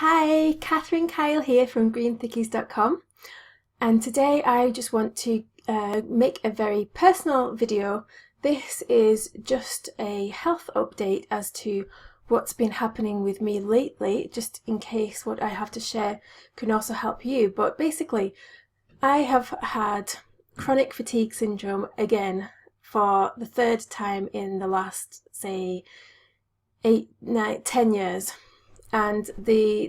Hi, Catherine Kyle here from greenthickies.com, and today I just want to make a very personal video. This is just a health update as to what's been happening with me lately, just in case what I have to share can also help you. But basically, I have had chronic fatigue syndrome again for the third time in the last, say, 8, 9, 10 years. And the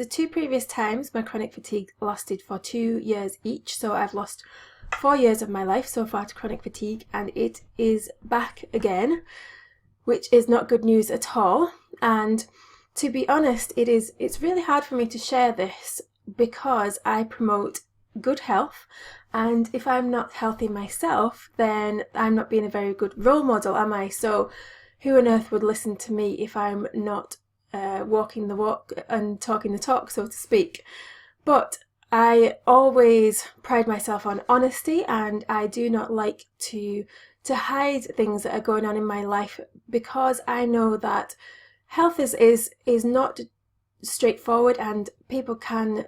two previous times my chronic fatigue lasted for 2 years each, so I've lost 4 years of my life so far to chronic fatigue, and it is back again, which is not good news at all. And to be honest, it's really hard for me to share this because I promote good health, and if I'm not healthy myself, then I'm not being a very good role model, am I? So who on earth would listen to me if I'm not walking the walk and talking the talk, so to speak? But I always pride myself on honesty, and I do not like to hide things that are going on in my life, because I know that health is not straightforward and people can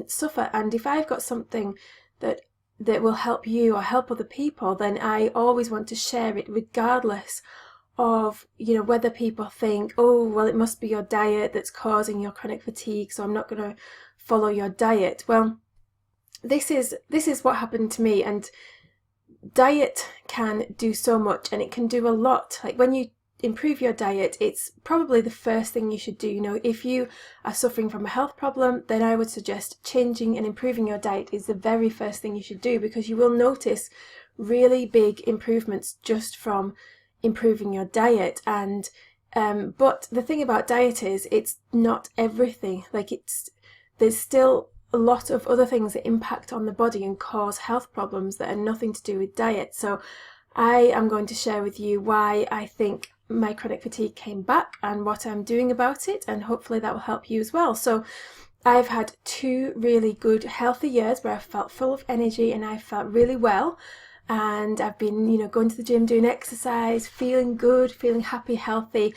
suffer. And if I've got something that will help you or help other people, then I always want to share it, regardless of whether people think, oh well, it must be your diet that's causing your chronic fatigue, so I'm not going to follow your diet. Well, this is what happened to me, and diet can do so much, and it can do a lot. Like, when you improve your diet, it's probably the first thing you should do. If you are suffering from a health problem, then I would suggest changing and improving your diet is the very first thing you should do, because you will notice really big improvements just from improving your diet. And but the thing about diet is it's not everything. There's still a lot of other things that impact on the body and cause health problems that are nothing to do with diet. So I am going to share with you why I think my chronic fatigue came back and what I'm doing about it, and hopefully that will help you as well. So I've had 2 really good healthy years where I felt full of energy and I felt really well. And I've been, going to the gym, doing exercise, feeling good, feeling happy, healthy.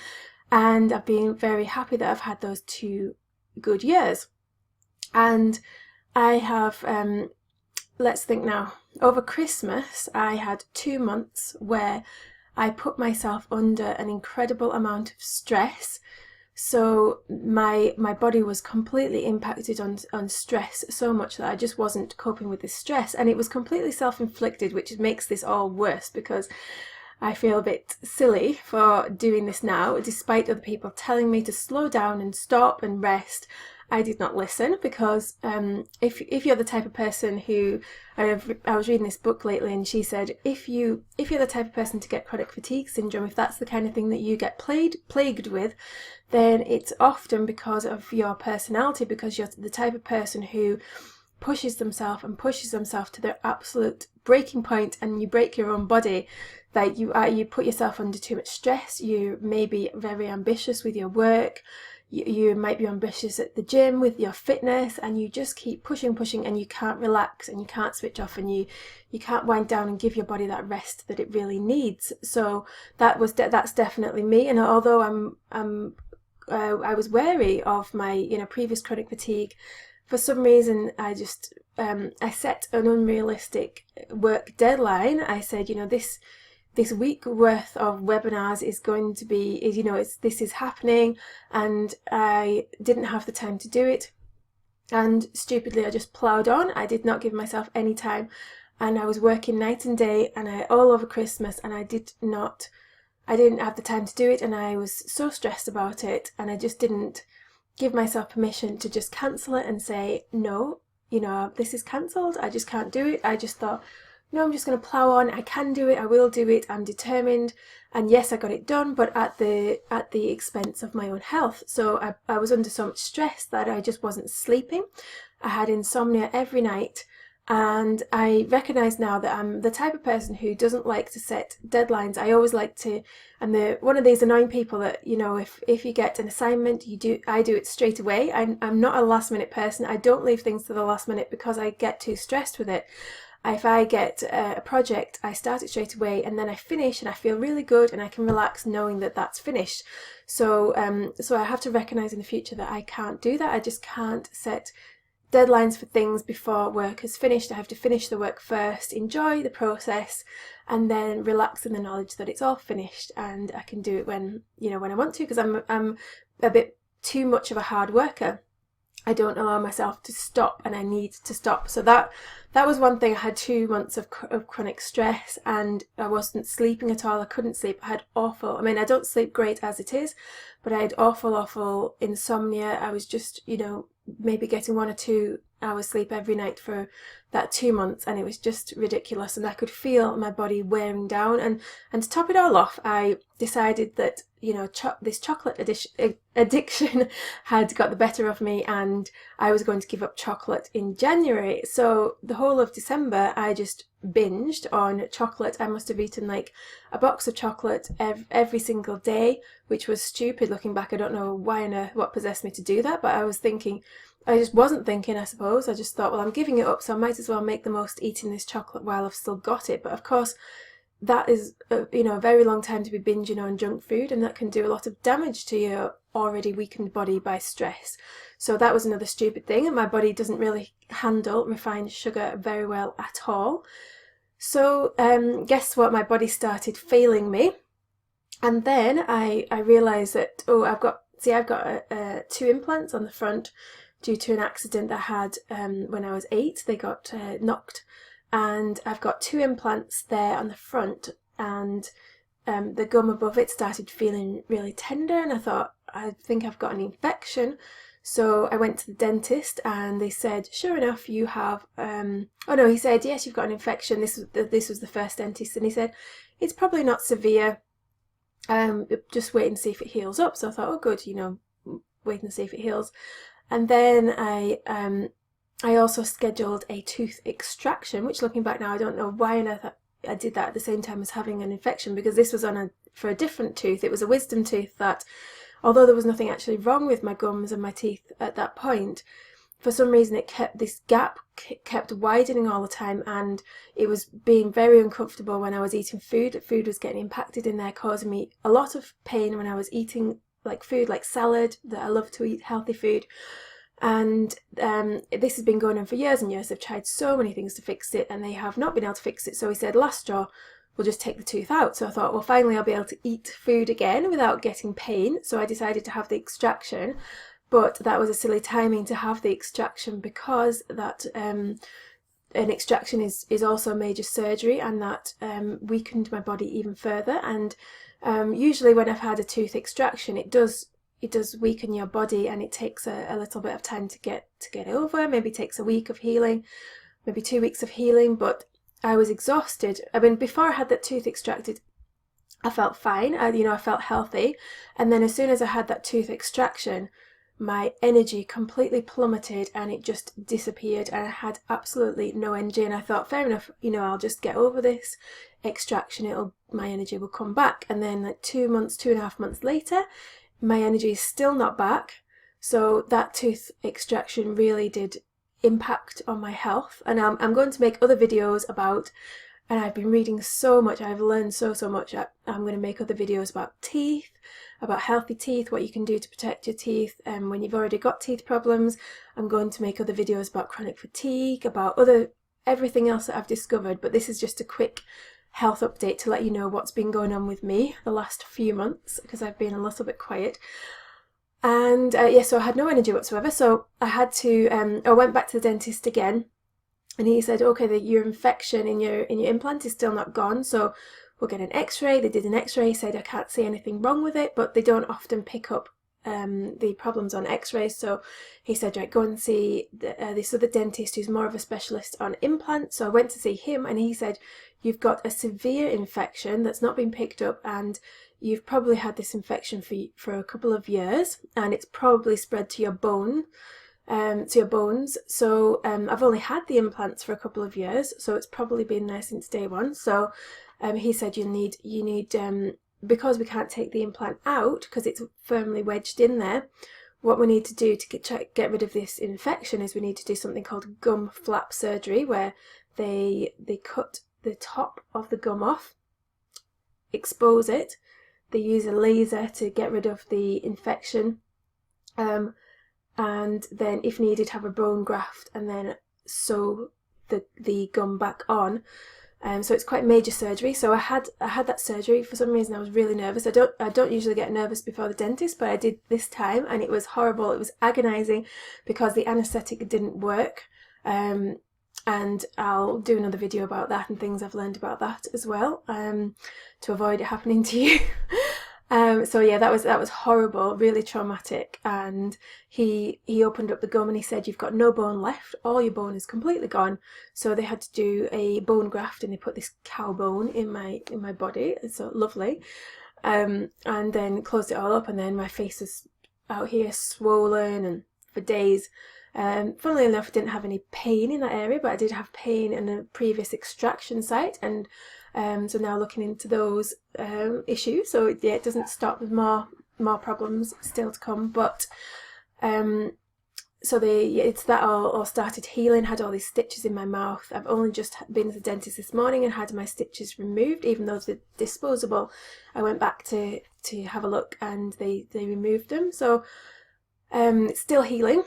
And I've been very happy that I've had those 2 good years. And I have, let's think now, over Christmas, I had 2 months where I put myself under an incredible amount of stress. So my body was completely impacted on stress, so much that I just wasn't coping with this stress, and it was completely self-inflicted, which makes this all worse, because I feel a bit silly for doing this now, despite other people telling me to slow down and stop and rest. I did not listen, because if you're the type of person who, I was reading this book lately, and she said if you're the type of person to get chronic fatigue syndrome, if that's the kind of thing that you get plagued with, then it's often because of your personality, because you're the type of person who pushes themselves to their absolute breaking point, and you break your own body. Like, you put yourself under too much stress. You may be very ambitious with your work. You might be ambitious at the gym with your fitness, and you just keep pushing, and you can't relax, and you can't switch off, and you can't wind down and give your body that rest that it really needs. So that's definitely me. And although I was wary of my previous chronic fatigue, for some reason I just I set an unrealistic work deadline. I said, this week worth of webinars is going to be, this is happening, and I didn't have the time to do it. And stupidly, I just ploughed on. I did not give myself any time, and I was working night and day, and all over Christmas, and I didn't have the time to do it, and I was so stressed about it, and I just didn't give myself permission to just cancel it and say, no, this is cancelled, I just can't do it. I just thought, no, I'm just going to plough on. I can do it. I will do it. I'm determined. And yes, I got it done, but at the expense of my own health. So I was under so much stress that I just wasn't sleeping. I had insomnia every night. And I recognise now that I'm the type of person who doesn't like to set deadlines. I always like to, and one of these annoying people that, if you get an assignment, I do it straight away. I'm not a last minute person. I don't leave things to the last minute because I get too stressed with it. if I get a project, I start it straight away and then I finish and I feel really good and I can relax knowing that that's finished. So I have to recognise in the future that I can't do that. I just can't set deadlines for things before work is finished. I have to finish the work first, enjoy the process, and then relax in the knowledge that it's all finished and I can do it when I want to, because I'm a bit too much of a hard worker. I don't allow myself to stop, and I need to stop. So that was one thing. I had 2 months of chronic stress and I wasn't sleeping at all. I couldn't sleep. I had I don't sleep great as it is, but I had awful insomnia. I was just, maybe getting 1 or 2 hours sleep every night for that 2 months, and it was just ridiculous, and I could feel my body wearing down. And to top it all off, I decided that this chocolate addiction had got the better of me, and I was going to give up chocolate in January. So the whole of December I just binged on chocolate. I must have eaten like a box of chocolate every single day, which was stupid looking back. I don't know what possessed me to do that, but I just wasn't thinking, I suppose. I just thought, well, I'm giving it up, so I might as well make the most eating this chocolate while I've still got it. But of course, that is a very long time to be binging on junk food, and that can do a lot of damage to your already weakened body by stress. So that was another stupid thing, and my body doesn't really handle refined sugar very well at all. So guess what? My body started failing me, and then I realised that I've got 2 implants on the front due to an accident I had when I was 8. They got knocked, and I've got 2 implants there on the front, and the gum above it started feeling really tender, and I thought, I think I've got an infection. So I went to the dentist and they said, sure enough, you have, he said, yes, you've got an infection. This was the first dentist, and he said, it's probably not severe, just wait and see if it heals up. So I thought, oh good, wait and see if it heals. And then I also scheduled a tooth extraction, which looking back now, I don't know why on earth I did that at the same time as having an infection, because this was for a different tooth. It was a wisdom tooth that, although there was nothing actually wrong with my gums and my teeth at that point, for some reason this gap kept widening all the time, and it was being very uncomfortable when I was eating food. Food was getting impacted in there, causing me a lot of pain when I was eating like food, like salad, that I love to eat healthy food. And this has been going on for years and years. They've tried so many things to fix it and they have not been able to fix it. So he said, last straw, we'll just take the tooth out. So I thought, well, finally I'll be able to eat food again without getting pain. So I decided to have the extraction, but that was a silly timing to have the extraction, because that an extraction is also major surgery, and that weakened my body even further. And usually when I've had a tooth extraction, it does weaken your body, and it takes a little bit of time to get over. Maybe takes a week of healing, maybe 2 weeks of healing. But I was exhausted. I mean, before I had that tooth extracted, I felt fine. I felt healthy. And then as soon as I had that tooth extraction, my energy completely plummeted and it just disappeared, and I had absolutely no energy. And I thought, fair enough, I'll just get over this extraction, my energy will come back. And then like 2.5 months later, my energy is still not back. So that tooth extraction really did impact on my health, and I'm going to make other videos about, and I've been reading so much, I've learned so much. I'm going to make other videos about teeth, about healthy teeth, what you can do to protect your teeth when you've already got teeth problems. I'm going to make other videos about chronic fatigue, about everything else that I've discovered, but this is just a quick health update to let you know what's been going on with me the last few months, because I've been a little bit quiet. And so I had no energy whatsoever, so I had to I went back to the dentist again, and he said, okay, your infection in your implant is still not gone, so we'll get an x-ray. They did an x-ray, said I can't see anything wrong with it, but they don't often pick up the problems on x-rays. So he said, right, go and see this other dentist who's more of a specialist on implants. So I went to see him, and he said, you've got a severe infection that's not been picked up, and you've probably had this infection for a couple of years, and it's probably spread to your bones. So I've only had the implants for a couple of years, so it's probably been there since day one. So he said you need because we can't take the implant out because it's firmly wedged in there, what we need to do to get rid of this infection is we need to do something called gum flap surgery, where they cut the top of the gum off, expose it. They use a laser to get rid of the infection, and then if needed have a bone graft and then sew the gum back on. So it's quite major surgery. So I had that surgery. For some reason I was really nervous. I don't usually get nervous before the dentist, but I did this time, and it was horrible. It was agonizing because the anesthetic didn't work. And I'll do another video about that and things I've learned about that as well, to avoid it happening to you. So yeah, that was horrible, really traumatic. And he opened up the gum and he said, "You've got no bone left, all your bone is completely gone." So they had to do a bone graft, and they put this cow bone in my body. It's so lovely. And then closed it all up, and then my face is out here swollen and for days. Funnily enough, I didn't have any pain in that area, but I did have pain in a previous extraction site, and so now looking into those issues. So yeah, it doesn't stop. There's more problems still to come, but so it's that all started healing. Had all these stitches in my mouth. I've only just been to the dentist this morning and had my stitches removed, even though they're disposable. I went back to have a look, and they removed them. So it's still healing.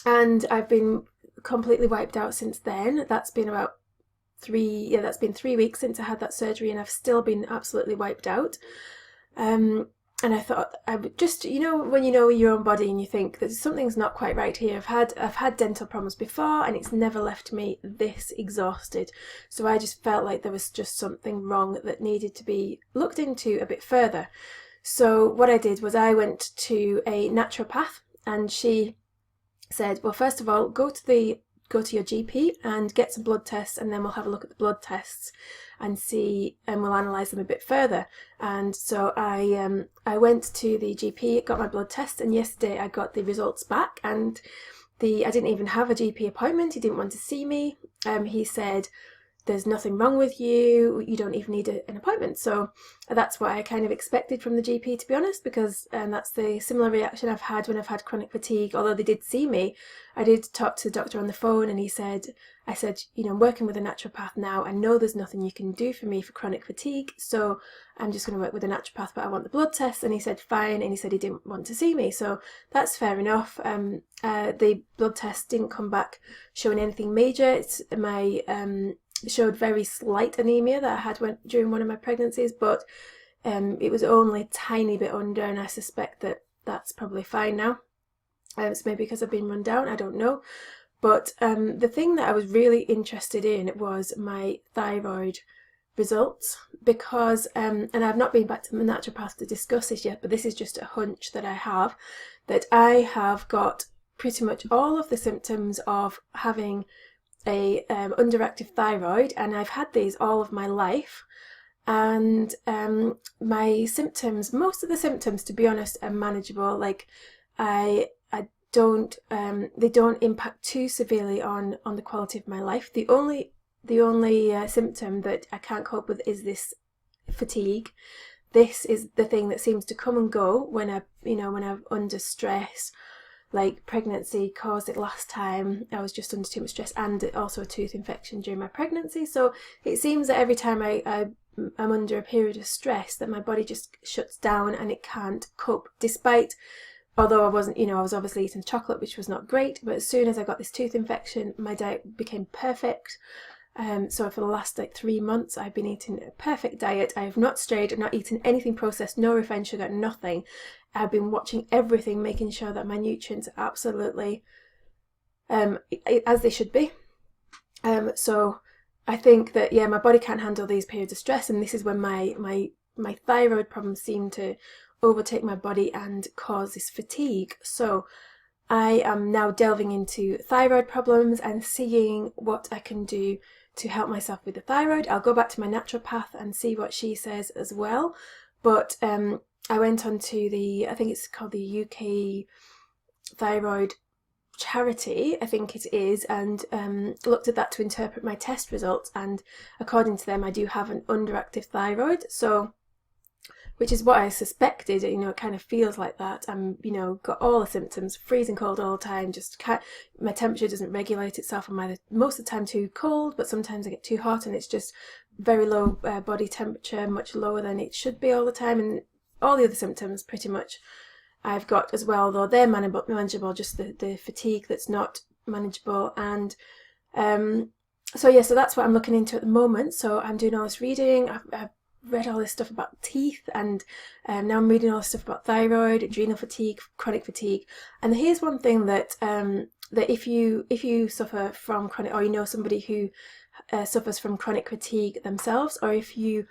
And I've been completely wiped out since then. That's been about 3 weeks since I had that surgery, and I've still been absolutely wiped out. And I thought I would just, when you know your own body and you think that something's not quite right here. I've had dental problems before, and it's never left me this exhausted. So I just felt like there was just something wrong that needed to be looked into a bit further. So what I did was I went to a naturopath, and she said, well, first of all, go to your GP and get some blood tests, and then we'll have a look at the blood tests and see, and we'll analyse them a bit further. And so I went to the GP, got my blood test, and yesterday I got the results back. And I didn't even have a GP appointment. He didn't want to see me. He said, "There's nothing wrong with you. You don't even need an appointment." So that's what I kind of expected from the GP, to be honest, because that's the similar reaction I've had when I've had chronic fatigue. Although they did see me, I did talk to the doctor on the phone, and I said, I'm working with a naturopath now. I know there's nothing you can do for me for chronic fatigue, so I'm just going to work with a naturopath, but I want the blood test. And he said, fine. And he said he didn't want to see me. So that's fair enough. The blood test didn't come back showing anything major. Showed very slight anemia that I had during one of my pregnancies, but it was only a tiny bit under, and I suspect that that's probably fine now. It's maybe because I've been run down, I don't know. But the thing that I was really interested in was my thyroid results, because, and I've not been back to the naturopath to discuss this yet, but this is just a hunch that I have, that I have got pretty much all of the symptoms of having a underactive thyroid, and I've had these all of my life. And my symptoms, most of the symptoms, to be honest, are manageable. Like I don't they don't impact too severely on the quality of my life. The only symptom that I can't cope with is this fatigue. This is the thing that seems to come and go when I'm under stress. Like pregnancy caused it last time. I was just under too much stress, and also a tooth infection during my pregnancy. So it seems that every time I'm under a period of stress, that my body just shuts down and it can't cope. Although I wasn't, I was obviously eating chocolate, which was not great. But as soon as I got this tooth infection, my diet became perfect. So for the last 3 months, I've been eating a perfect diet. I have not strayed, I've not eaten anything processed, no refined sugar, nothing. I've been watching everything, making sure that my nutrients are absolutely as they should be. So I think that, my body can't handle these periods of stress, and this is when my thyroid problems seem to overtake my body and cause this fatigue. So I am now delving into thyroid problems and seeing what I can do to help myself with the thyroid. I'll go back to my naturopath and see what she says as well. But I went on to I think it's called the UK Thyroid Charity, I think it is, and looked at that to interpret my test results. And according to them, I do have an underactive thyroid. So which is what I suspected. It kind of feels like that. I'm, got all the symptoms, freezing cold all the time, my temperature doesn't regulate itself. I'm either most of the time too cold, but sometimes I get too hot, and it's just very low body temperature, much lower than it should be all the time, and all the other symptoms pretty much I've got as well, though they're manageable, just the fatigue that's not manageable. And so that's what I'm looking into at the moment. So I'm doing all this reading. I've read all this stuff about teeth, and now I'm reading all this stuff about thyroid, adrenal fatigue, chronic fatigue. And here's one thing that that if you suffer from chronic, or somebody who suffers from chronic fatigue themselves, or if you've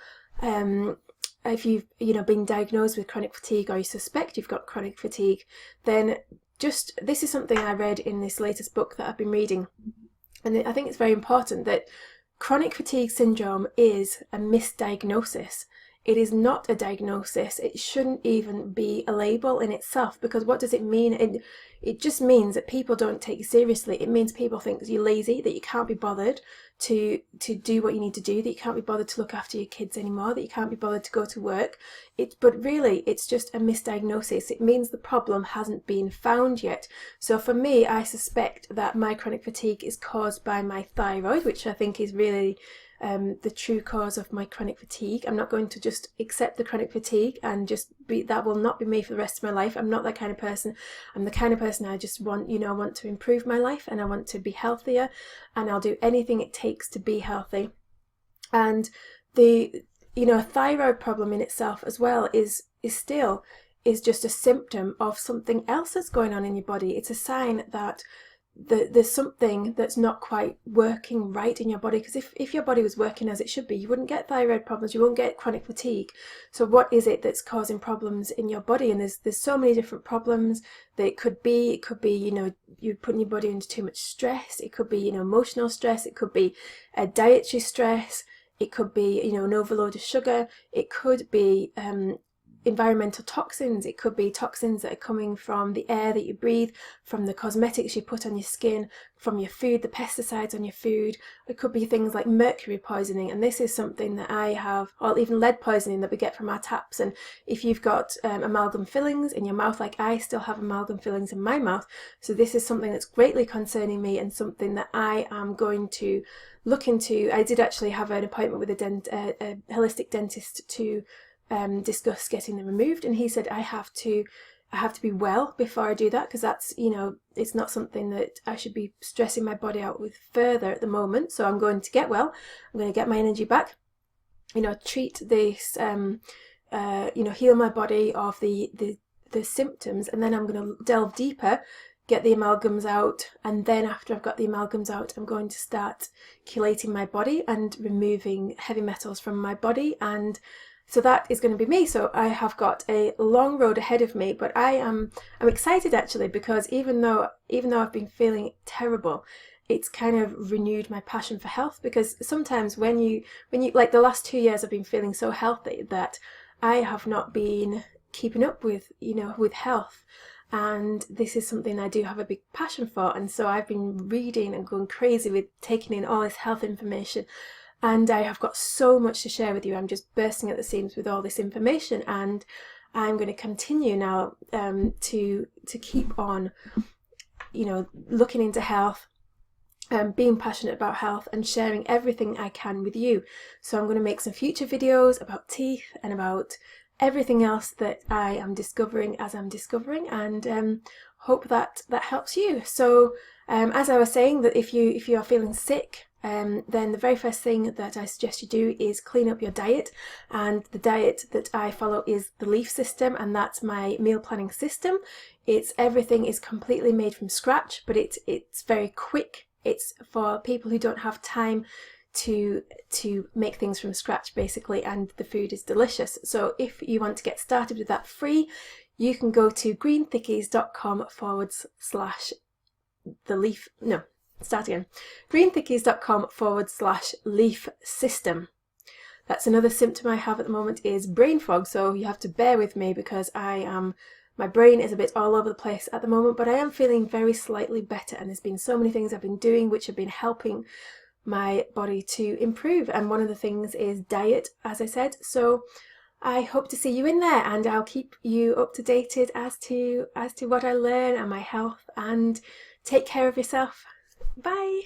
been diagnosed with chronic fatigue, or you suspect you've got chronic fatigue, then this is something I read in this latest book that I've been reading, and I think it's very important that chronic fatigue syndrome is a misdiagnosis. It is not a diagnosis. It shouldn't even be a label in itself, because what does it mean? It just means that people don't take you seriously. It means people think that you're lazy, that you can't be bothered to do what you need to do, that you can't be bothered to look after your kids anymore, that you can't be bothered to go to work. But really, it's just a misdiagnosis. It means the problem hasn't been found yet. So for me, I suspect that my chronic fatigue is caused by my thyroid, which I think is really the true cause of my chronic fatigue. I'm not going to just accept the chronic fatigue and that will not be me for the rest of my life. I'm not that kind of person. I'm the kind of person I just want, I want to improve my life, and I want to be healthier, and I'll do anything it takes to be healthy. And a thyroid problem in itself as well is just a symptom of something else that's going on in your body. It's a sign that there's something that's not quite working right in your body, because if your body was working as it should be, you wouldn't get thyroid problems, you won't get chronic fatigue. So what is it that's causing problems in your body? And there's so many different problems that it could be you're putting your body into too much stress. It could be emotional stress. It could be dietary stress. It could be an overload of sugar. It could be environmental toxins. It could be toxins that are coming from the air that you breathe, from the cosmetics you put on your skin, from your food, the pesticides on your food. It could be things like mercury poisoning, and this is something that I have, or even lead poisoning that we get from our taps. And if you've got amalgam fillings in your mouth, like I still have amalgam fillings in my mouth, so this is something that's greatly concerning me, and something that I am going to look into. I did actually have an appointment with a holistic dentist to discuss getting them removed, and he said I have to be well before I do that, because that's it's not something that I should be stressing my body out with further at the moment. So I'm going to get well, I'm going to get my energy back, treat this heal my body of the symptoms, and then I'm going to delve deeper, get the amalgams out, and then after I've got the amalgams out, I'm going to start chelating my body and removing heavy metals from my body. And so that is going to be me. So I have got a long road ahead of me, but I'm excited actually, because even though I've been feeling terrible, it's kind of renewed my passion for health. Because sometimes when you like, the last 2 years I've been feeling so healthy that I have not been keeping up with with health, and this is something I do have a big passion for. And so I've been reading and going crazy with taking in all this health information, and I have got so much to share with you. I'm just bursting at the seams with all this information, and I'm going to continue now to keep on, looking into health, being passionate about health, and sharing everything I can with you. So I'm going to make some future videos about teeth and about everything else that I am discovering as I'm discovering, and hope that helps you. So as I was saying, that if you are feeling sick, then the very first thing that I suggest you do is clean up your diet. And the diet that I follow is the Leaf system, and that's my meal planning system. Everything is completely made from scratch, but it's very quick. It's for people who don't have time to make things from scratch, basically, and the food is delicious. So if you want to get started with that free, you can go to greenthickies.com/leaf system. That's another symptom I have at the moment, is brain fog. So you have to bear with me, because my brain is a bit all over the place at the moment, but I am feeling very slightly better, and there's been so many things I've been doing which have been helping my body to improve, and one of the things is diet, as I said. So I hope to see you in there, and I'll keep you up to date as to what I learn and my health. And take care of yourself. Bye.